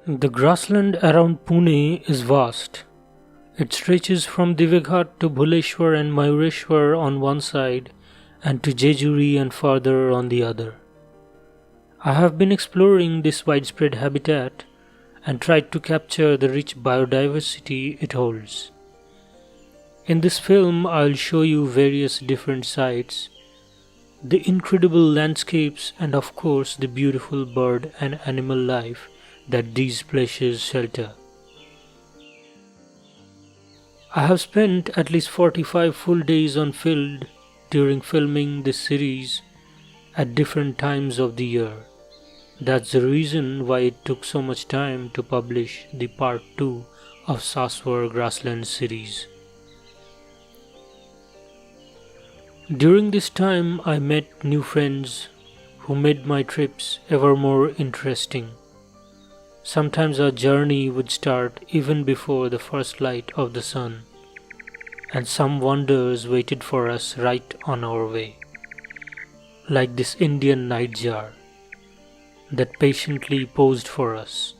The grassland around Pune is vast. It stretches from Divighat to Bhuleshwar and Mayureshwar on one side and to Jejuri and farther on the other. I have been exploring this widespread habitat and tried to capture the rich biodiversity it holds. In this film, I'll show you various different sites, the incredible landscapes, and of course, the beautiful bird and animal life that these places shelter. I have spent at least 45 full days on field during filming this series at different times of the year. That's the reason why it took so much time to publish the Part 2 of Saswad Grassland series. During this time, I met new friends who made my trips ever more interesting. Sometimes our journey would start even before the first light of the sun, and some wonders waited for us right on our way, like this Indian nightjar that patiently posed for us.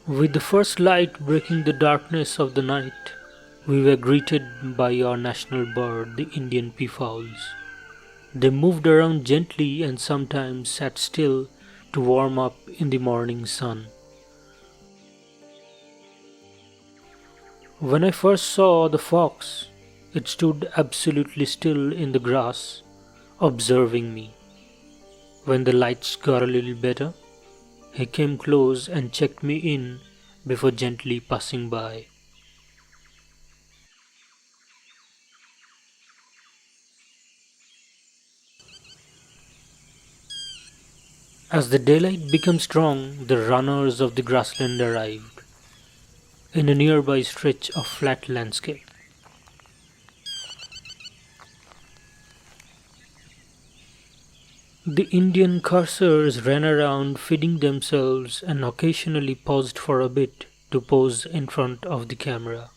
With the first light breaking the darkness of the night, we were greeted by our national bird, the Indian peafowls. They moved around gently and sometimes sat still to warm up in the morning sun. When I first saw the fox, it stood absolutely still in the grass, observing me. When the lights got a little better, he came close and checked me in before gently passing by. As the daylight became strong, the runners of the grassland arrived in a nearby stretch of flat landscape. The Indian coursers ran around feeding themselves and occasionally paused for a bit to pose in front of the camera.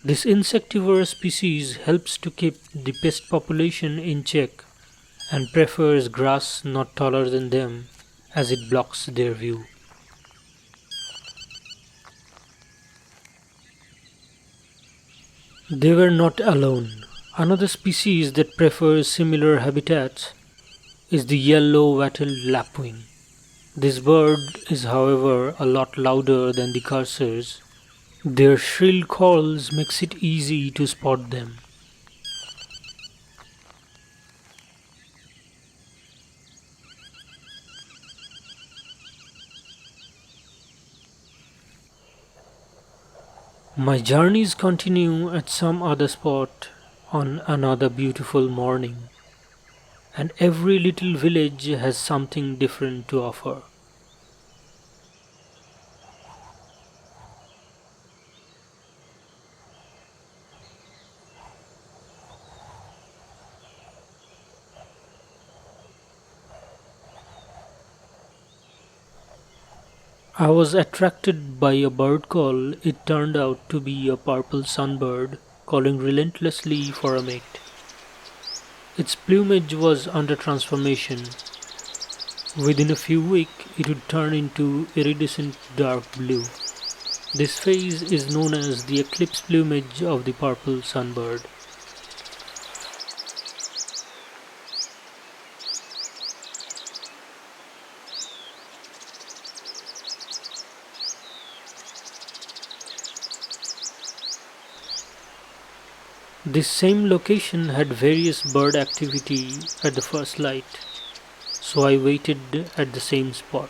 This insectivorous species helps to keep the pest population in check and prefers grass not taller than them as it blocks their view. They were not alone. Another species that prefers similar habitats is the yellow wattled lapwing. This bird is, however, a lot louder than the coursers. Their shrill calls makes it easy to spot them. My journeys continue at some other spot on another beautiful morning, and every little village has something different to offer. I was attracted by a bird call. It turned out to be a purple sunbird calling relentlessly for a mate. Its plumage was under transformation. Within a few weeks, it would turn into iridescent dark blue. This phase is known as the eclipse plumage of the purple sunbird. This same location had various bird activity at the first light, so I waited at the same spot.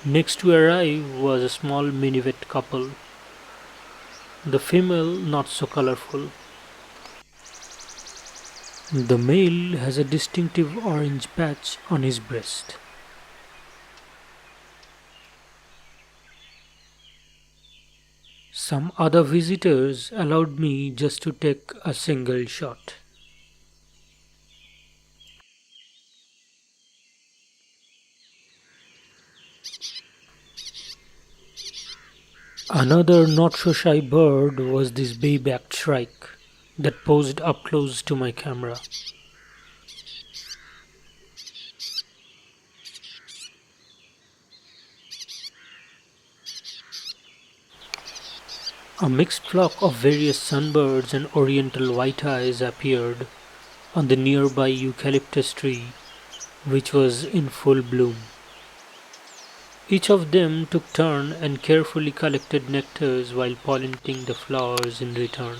Next to arrive was a small minivet couple, the female not so colorful. The male has a distinctive orange patch on his breast. Some other visitors allowed me just to take a single shot. Another not so shy bird was this bay-backed shrike that posed up close to my camera. A mixed flock of various sunbirds and oriental white-eyes appeared on the nearby eucalyptus tree, which was in full bloom. Each of them took turn and carefully collected nectars while pollinating the flowers in return.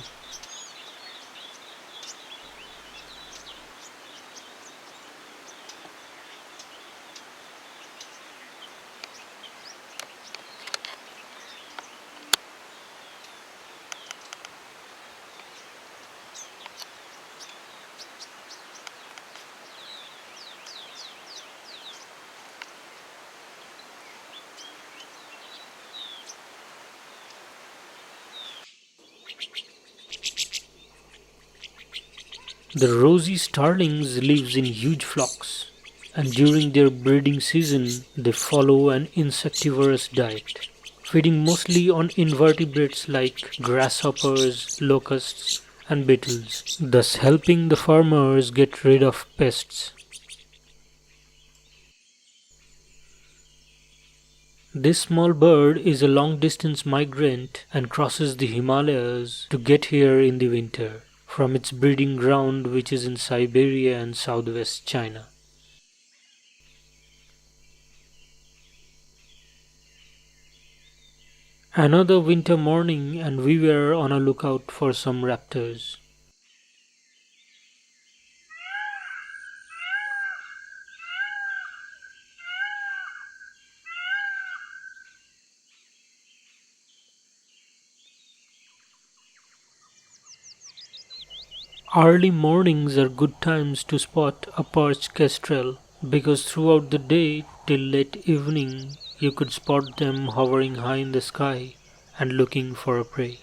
The rosy starlings live in huge flocks, and during their breeding season they follow an insectivorous diet, feeding mostly on invertebrates like grasshoppers, locusts, and beetles, thus helping the farmers get rid of pests. This small bird is a long-distance migrant and crosses the Himalayas to get here in the winter, from its breeding ground which is in Siberia and southwest China. Another winter morning and we were on a lookout for some raptors. Early mornings are good times to spot a perched kestrel because throughout the day till late evening you could spot them hovering high in the sky and looking for a prey.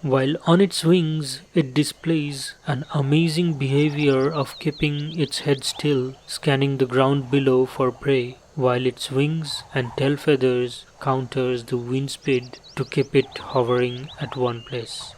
While on its wings, it displays an amazing behavior of keeping its head still, scanning the ground below for prey, while its wings and tail feathers counters the wind speed to keep it hovering at one place.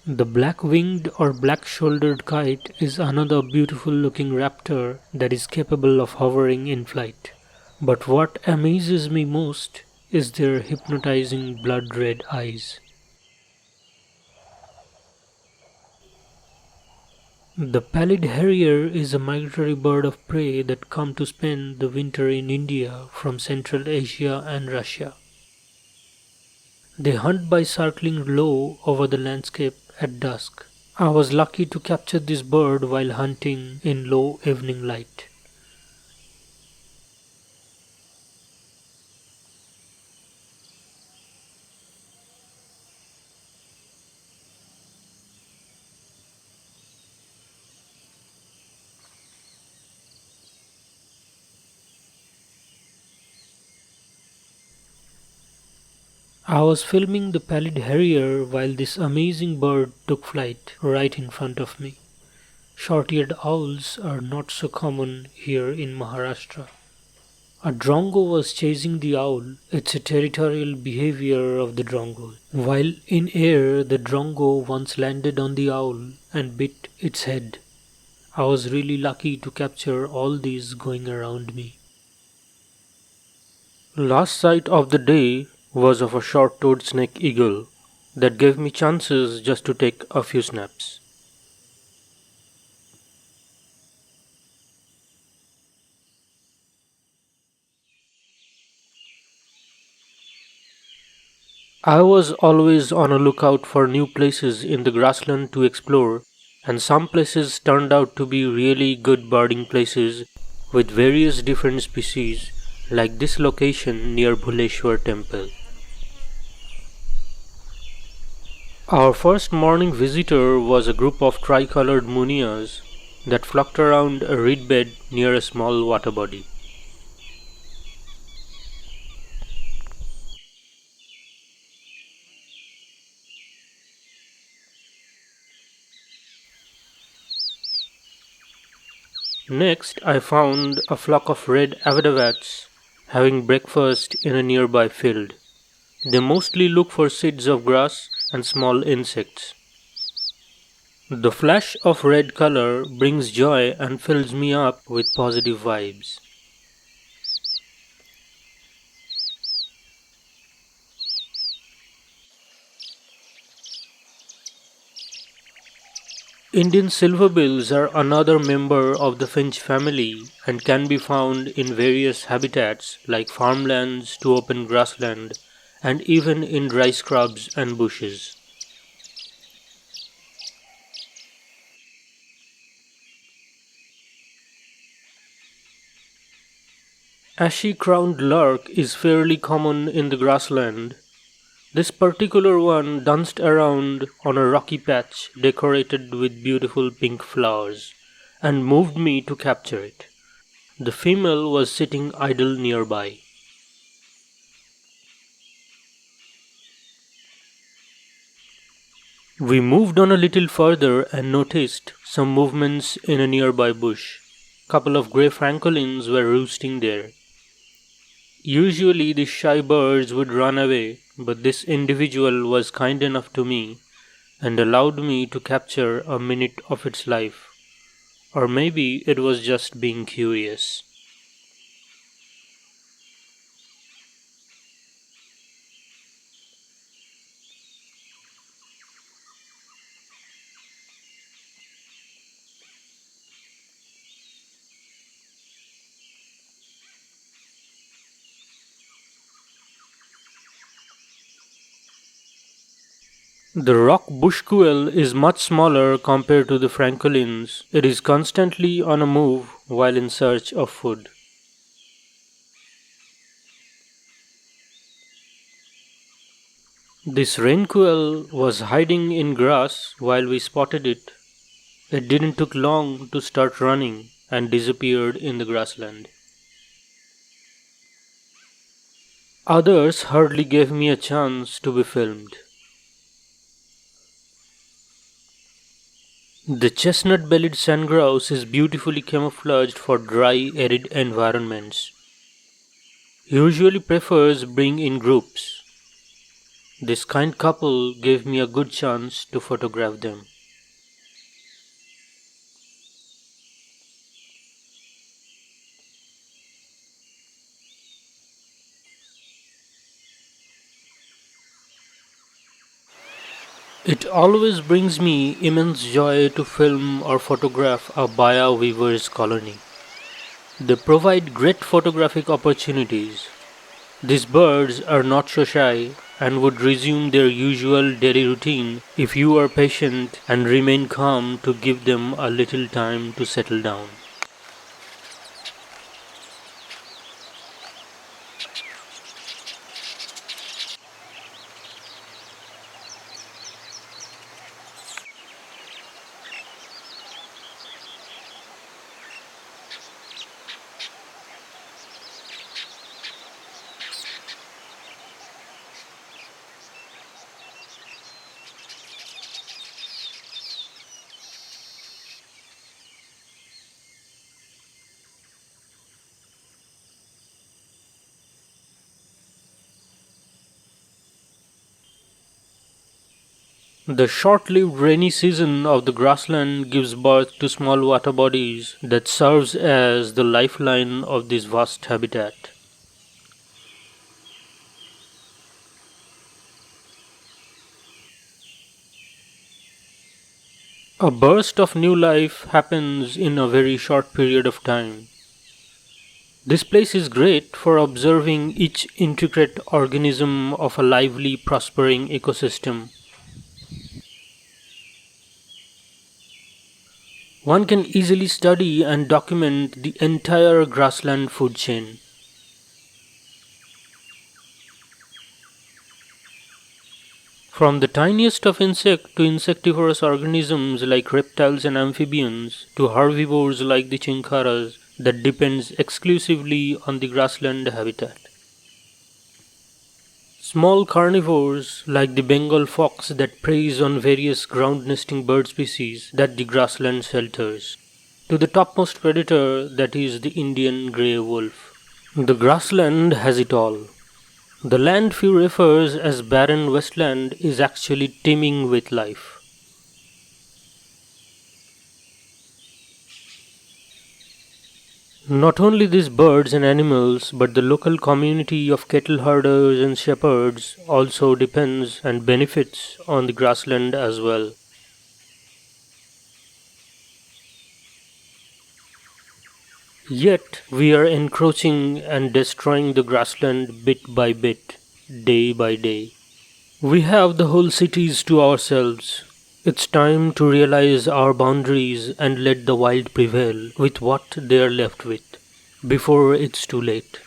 The black-winged or black-shouldered kite is another beautiful-looking raptor that is capable of hovering in flight. But what amazes me most is their hypnotizing blood-red eyes. The pallid harrier is a migratory bird of prey that come to spend the winter in India from Central Asia and Russia. They hunt by circling low over the landscape at dusk. I was lucky to capture this bird while hunting in low evening light. I was filming the pallid harrier while this amazing bird took flight right in front of me. Short-eared owls are not so common here in Maharashtra. A drongo was chasing the owl. It's a territorial behavior of the drongo. While in air, the drongo once landed on the owl and bit its head. I was really lucky to capture all these going around me. Last sight of the day was of a short-toed snake eagle that gave me chances just to take a few snaps. I was always on a lookout for new places in the grassland to explore, and some places turned out to be really good birding places with various different species, like this location near Bhuleshwar temple. Our first morning visitor was a group of tricolored munias that flocked around a reed bed near a small water body. Next, I found a flock of red avadavats having breakfast in a nearby field. They mostly look for seeds of grass and small insects. The flash of red color brings joy and fills me up with positive vibes. Indian silverbills are another member of the finch family and can be found in various habitats like farmlands to open grassland and even in dry scrubs and bushes. Ashy-crowned lark is fairly common in the grassland. This particular one danced around on a rocky patch decorated with beautiful pink flowers and moved me to capture it. The female was sitting idle nearby. We moved on a little further and noticed some movements in a nearby bush. Couple of grey francolins were roosting there. Usually the shy birds would run away, but this individual was kind enough to me and allowed me to capture a minute of its life. Or maybe it was just being curious. The rock bush quail is much smaller compared to the francolins. It is constantly on a move while in search of food. This rain quail was hiding in grass while we spotted it. It didn't take long to start running and disappeared in the grassland. Others hardly gave me a chance to be filmed. The chestnut-bellied sandgrouse is beautifully camouflaged for dry, arid environments. Usually prefers being in groups. This kind couple gave me a good chance to photograph them. It always brings me immense joy to film or photograph a Baya weaver's colony. They provide great photographic opportunities. These birds are not so shy and would resume their usual daily routine if you are patient and remain calm to give them a little time to settle down. The short-lived rainy season of the grassland gives birth to small water bodies that serves as the lifeline of this vast habitat. A burst of new life happens in a very short period of time. This place is great for observing each intricate organism of a lively, prospering ecosystem. One can easily study and document the entire grassland food chain. From the tiniest of insect to insectivorous organisms like reptiles and amphibians to herbivores like the chinkaras that depends exclusively on the grassland habitat. Small carnivores like the Bengal fox that preys on various ground nesting bird species that the grassland shelters, to the topmost predator that is the Indian grey wolf. The grassland has it all. The land few refers as barren wasteland is actually teeming with life. Not only these birds and animals, but the local community of cattle herders and shepherds also depends and benefits on the grassland as well. Yet we are encroaching and destroying the grassland bit by bit, day by day. We have the whole cities to ourselves. It's time to realize our boundaries and let the wild prevail with what they are left with, before it's too late.